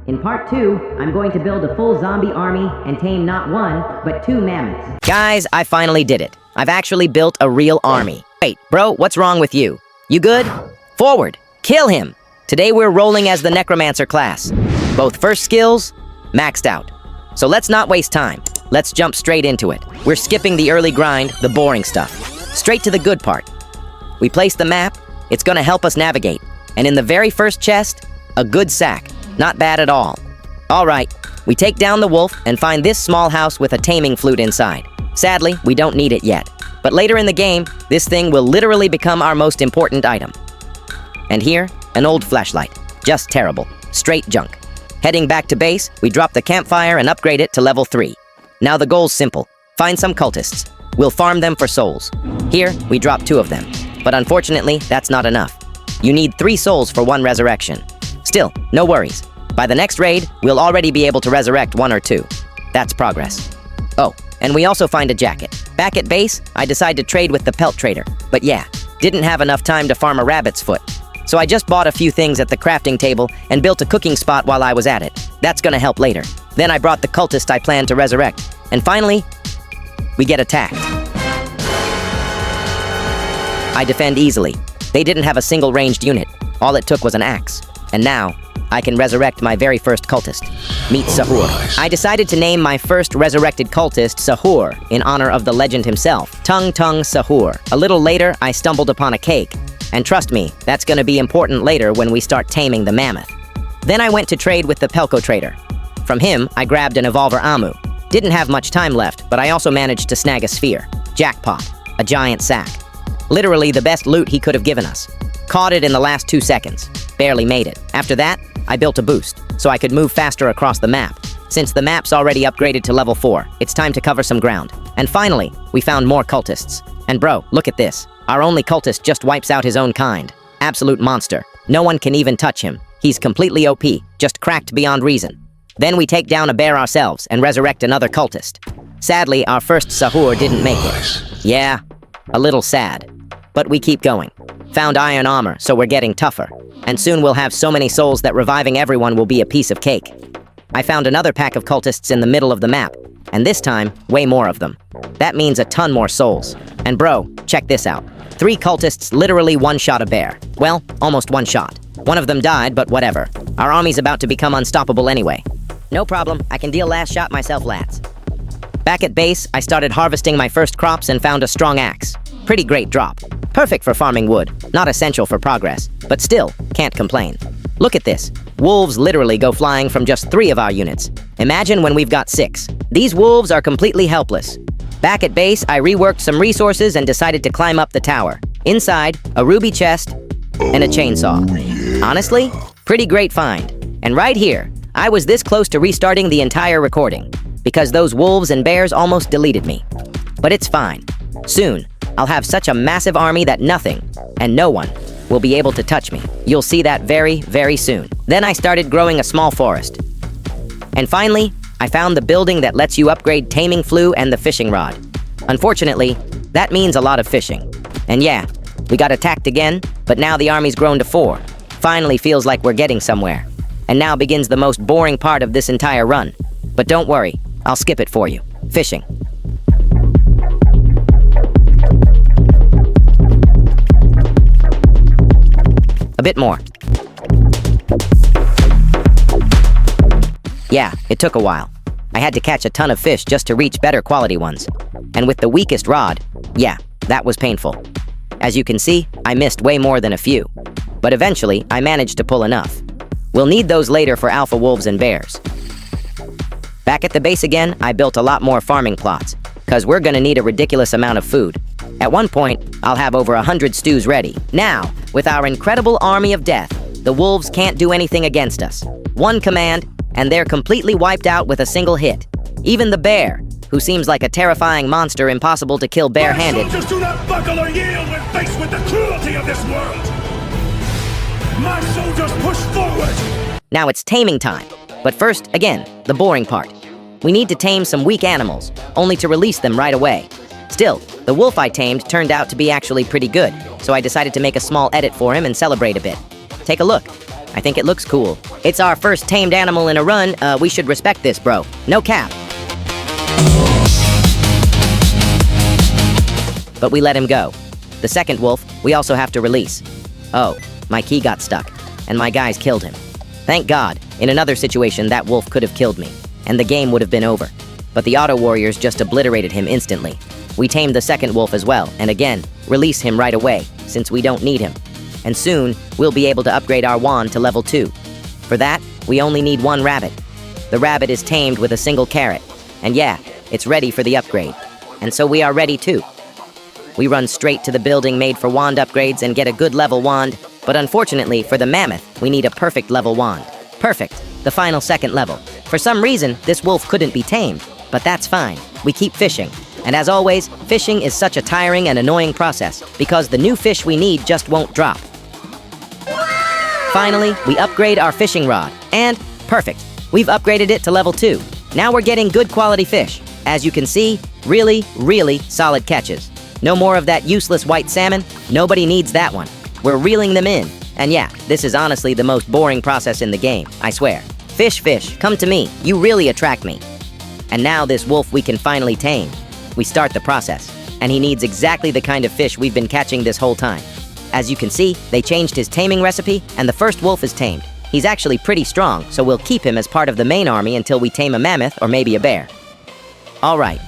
In part 2, I'm going to build a full zombie army and tame not one, but 2 mammoths. Guys, I finally did it. I've actually built a real army. Wait, bro, what's wrong with you? You good? Forward! Kill him! Today we're rolling as the Necromancer class. Both first skills, maxed out. So let's not waste time. Let's jump straight into it. We're skipping the early grind, the boring stuff. Straight to the good part. We place the map, it's gonna help us navigate. And in the very first chest, a good sack. Not bad at all. Alright, we take down the wolf and find this small house with a taming flute inside. Sadly, we don't need it yet. But later in the game, this thing will literally become our most important item. And here, an old flashlight. Just terrible. Straight junk. Heading back to base, we drop the campfire and upgrade it to level 3. Now the goal's simple. Find some cultists. We'll farm them for souls. Here, we drop 2 of them. But unfortunately, that's not enough. You need 3 souls for 1 resurrection. Still, no worries. By the next raid, we'll already be able to resurrect 1 or 2. That's progress. Oh, and we also find a jacket. Back at base, I decide to trade with the pelt trader. But yeah, didn't have enough time to farm a rabbit's foot. So I just bought a few things at the crafting table and built a cooking spot while I was at it. That's gonna help later. Then I brought the cultist I planned to resurrect. And finally, we get attacked. I defend easily. They didn't have a single ranged unit. All it took was an axe. And now, I can resurrect my very first cultist. Meet Sahur. I decided to name my first resurrected cultist Sahur in honor of the legend himself, Tung Tung Sahur. A little later, I stumbled upon a cake. And trust me, that's gonna be important later when we start taming the mammoth. Then I went to trade with the Pelco trader. From him, I grabbed an Evolver Amu. Didn't have much time left, but I also managed to snag a sphere. Jackpot. A giant sack. Literally the best loot he could have given us. Caught it in the last 2 seconds. Barely made it. After that, I built a boost, so I could move faster across the map. Since the map's already upgraded to level 4, it's time to cover some ground. And finally, we found more cultists. And bro, look at this. Our only cultist just wipes out his own kind. Absolute monster. No one can even touch him. He's completely OP, just cracked beyond reason. Then we take down a bear ourselves and resurrect another cultist. Sadly, our first Sahur didn't make it. Yeah, a little sad. But we keep going. Found iron armor, so we're getting tougher. And soon we'll have so many souls that reviving everyone will be a piece of cake. I found another pack of cultists in the middle of the map, and this time, way more of them. That means a ton more souls. And bro, check this out. 3 cultists literally one-shot a bear. Well, almost one shot. One of them died, but whatever. Our army's about to become unstoppable anyway. No problem, I can deal last shot myself, lads. Back at base, I started harvesting my first crops and found a strong axe. Pretty great drop. Perfect for farming wood, not essential for progress, but still, can't complain. Look at this. Wolves literally go flying from just 3 of our units. Imagine when we've got 6. These wolves are completely helpless. Back at base, I reworked some resources and decided to climb up the tower. Inside, a ruby chest and a chainsaw. Honestly, pretty great find. And right here, I was this close to restarting the entire recording, because those wolves and bears almost deleted me. But it's fine. Soon, I'll have such a massive army that nothing, and no one, will be able to touch me. You'll see that very, very soon. Then I started growing a small forest. And finally, I found the building that lets you upgrade Taming Flu and the fishing rod. Unfortunately, that means a lot of fishing. And yeah, we got attacked again, but now the army's grown to 4. Finally feels like we're getting somewhere. And now begins the most boring part of this entire run. But don't worry, I'll skip it for you. Fishing. A bit more. Yeah, it took a while. I had to catch a ton of fish just to reach better quality ones. And with the weakest rod, yeah, that was painful. As you can see, I missed way more than a few. But eventually, I managed to pull enough. We'll need those later for alpha wolves and bears. Back at the base again, I built a lot more farming plots, cause we're gonna need a ridiculous amount of food. At one point, I'll have over 100 stews ready. Now, with our incredible army of death, the wolves can't do anything against us. One command, and they're completely wiped out with a single hit. Even the bear, who seems like a terrifying monster impossible to kill barehanded. My soldiers do not buckle or yield when faced with the cruelty of this world. My soldiers push forward. Now it's taming time. But first, again, the boring part. We need to tame some weak animals, only to release them right away. Still, the wolf I tamed turned out to be actually pretty good, so I decided to make a small edit for him and celebrate a bit. Take a look. I think it looks cool. It's our first tamed animal in a run. We should respect this, bro. No cap. But we let him go. The second wolf, we also have to release. Oh, my key got stuck, and my guys killed him. Thank God, in another situation that wolf could have killed me, and the game would have been over. But the auto warriors just obliterated him instantly. We tamed the second wolf as well, and again, release him right away, since we don't need him. And soon, we'll be able to upgrade our wand to level 2. For that, we only need one rabbit. The rabbit is tamed with a single carrot. And yeah, it's ready for the upgrade. And so we are ready too. We run straight to the building made for wand upgrades and get a good level wand, but unfortunately for the mammoth, we need a perfect level wand. Perfect, the final second level. For some reason, this wolf couldn't be tamed, but that's fine. We keep fishing. And as always, fishing is such a tiring and annoying process because the new fish we need just won't drop. Finally, we upgrade our fishing rod, and perfect. We've upgraded it to level 2. Now we're getting good quality fish. As you can see, really, really solid catches. No more of that useless white salmon. Nobody needs that one. We're reeling them in. And yeah, this is honestly the most boring process in the game, I swear. Fish, come to me. You really attract me. And now this wolf we can finally tame. We start the process, and he needs exactly the kind of fish we've been catching this whole time. As you can see, they changed his taming recipe, and the first wolf is tamed. He's actually pretty strong, so we'll keep him as part of the main army until we tame a mammoth or maybe a bear. Alright.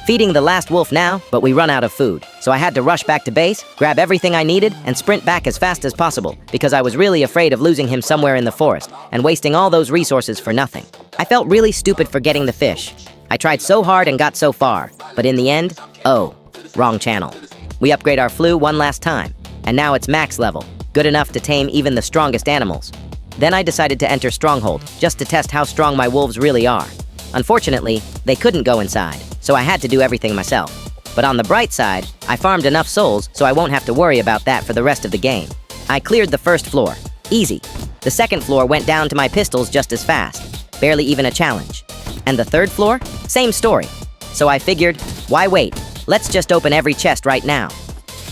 Feeding the last wolf now, but we run out of food, so I had to rush back to base, grab everything I needed, and sprint back as fast as possible, because I was really afraid of losing him somewhere in the forest, and wasting all those resources for nothing. I felt really stupid for getting the fish. I tried so hard and got so far, but in the end, oh, wrong channel. We upgrade our flu one last time, and now it's max level, good enough to tame even the strongest animals. Then I decided to enter stronghold, just to test how strong my wolves really are. Unfortunately, they couldn't go inside, so I had to do everything myself. But on the bright side, I farmed enough souls so I won't have to worry about that for the rest of the game. I cleared the first floor, easy. The second floor went down to my pistols just as fast, barely even a challenge. And the third floor? Same story. So I figured, why wait? Let's just open every chest right now.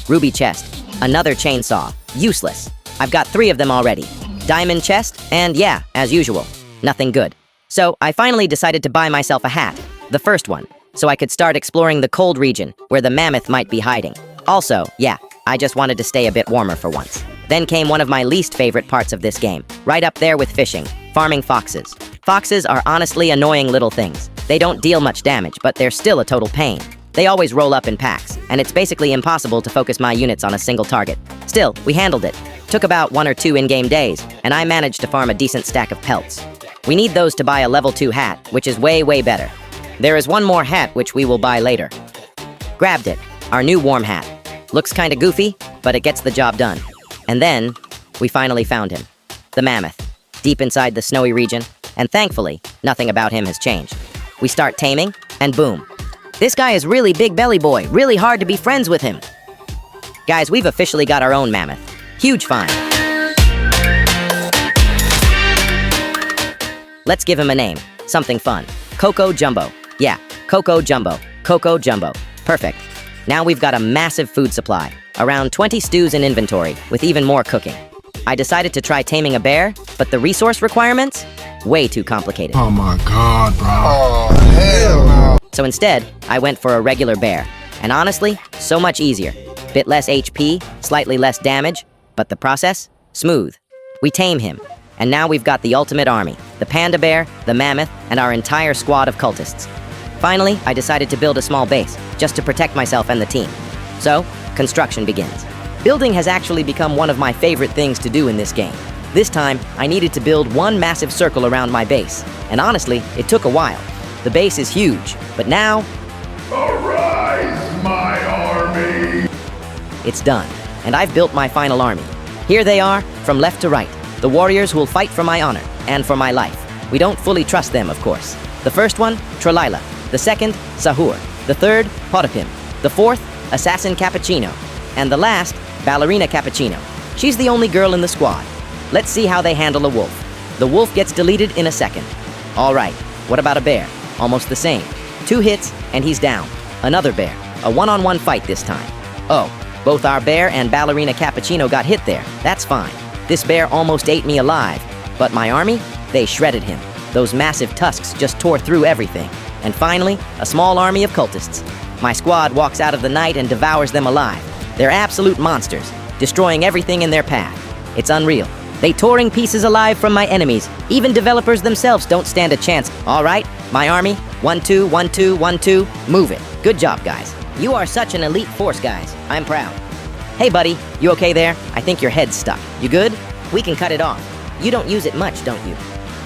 Ruby chest, another chainsaw, useless. I've got 3 of them already. Diamond chest, and yeah, as usual, nothing good. So I finally decided to buy myself a hat, the first one, so I could start exploring the cold region where the mammoth might be hiding. Also, yeah, I just wanted to stay a bit warmer for once. Then came one of my least favorite parts of this game, right up there with fishing, farming foxes. Foxes are honestly annoying little things. They don't deal much damage, but they're still a total pain. They always roll up in packs, and it's basically impossible to focus my units on a single target. Still, we handled it. Took about 1 or 2 in-game days, and I managed to farm a decent stack of pelts. We need those to buy a level 2 hat, which is way, way better. There is one more hat which we will buy later. Grabbed it, our new warm hat. Looks kinda goofy, but it gets the job done. And then, we finally found him. The mammoth, deep inside the snowy region, and thankfully, nothing about him has changed. We start taming, and boom. This guy is really big belly boy, really hard to be friends with him. Guys, we've officially got our own mammoth. Huge find. Let's give him a name, something fun. Coco Jumbo. Yeah, Coco Jumbo. Coco Jumbo. Perfect. Now we've got a massive food supply, around 20 stews in inventory, with even more cooking. I decided to try taming a bear, but the resource requirements? Way too complicated. Oh my god, bro. Oh, hell no. So instead, I went for a regular bear. And honestly, so much easier. Bit less HP, slightly less damage, but the process? Smooth. We tame him. And now we've got the ultimate army, the panda bear, the mammoth, and our entire squad of cultists. Finally, I decided to build a small base, just to protect myself and the team. So, construction begins. Building has actually become one of my favorite things to do in this game. This time, I needed to build one massive circle around my base. And honestly, it took a while. The base is huge, but now... Arise, my army! It's done, and I've built my final army. Here they are, from left to right, the warriors who will fight for my honor, and for my life. We don't fully trust them, of course. The first one, Tralila. The second, Sahur. The third, Potapim. The fourth, Assassin Cappuccino. And the last, Ballerina Cappuccino. She's the only girl in the squad. Let's see how they handle a wolf. The wolf gets deleted in a second. All right, what about a bear? Almost the same. 2 hits, and he's down. Another bear. A one-on-one fight this time. Oh, both our bear and Ballerina Cappuccino got hit there. That's fine. This bear almost ate me alive, but my army, they shredded him. Those massive tusks just tore through everything. And finally, a small army of cultists. My squad walks out of the night and devours them alive. They're absolute monsters, destroying everything in their path. It's unreal. They tore in pieces alive from my enemies. Even developers themselves don't stand a chance. All right, my army, 1-2, 1-2, 1-2, move it. Good job, guys. You are such an elite force, guys. I'm proud. Hey, buddy, you okay there? I think your head's stuck. You good? We can cut it off. You don't use it much, don't you?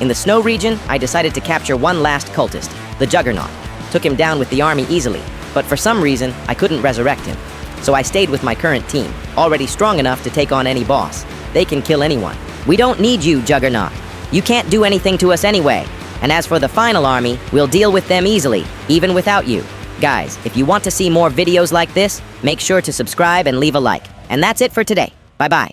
In the snow region, I decided to capture one last cultist, the Juggernaut. Took him down with the army easily, but for some reason, I couldn't resurrect him. So I stayed with my current team, already strong enough to take on any boss. They can kill anyone. We don't need you, Juggernaut. You can't do anything to us anyway. And as for the final army, we'll deal with them easily, even without you. Guys, if you want to see more videos like this, make sure to subscribe and leave a like. And that's it for today. Bye-bye.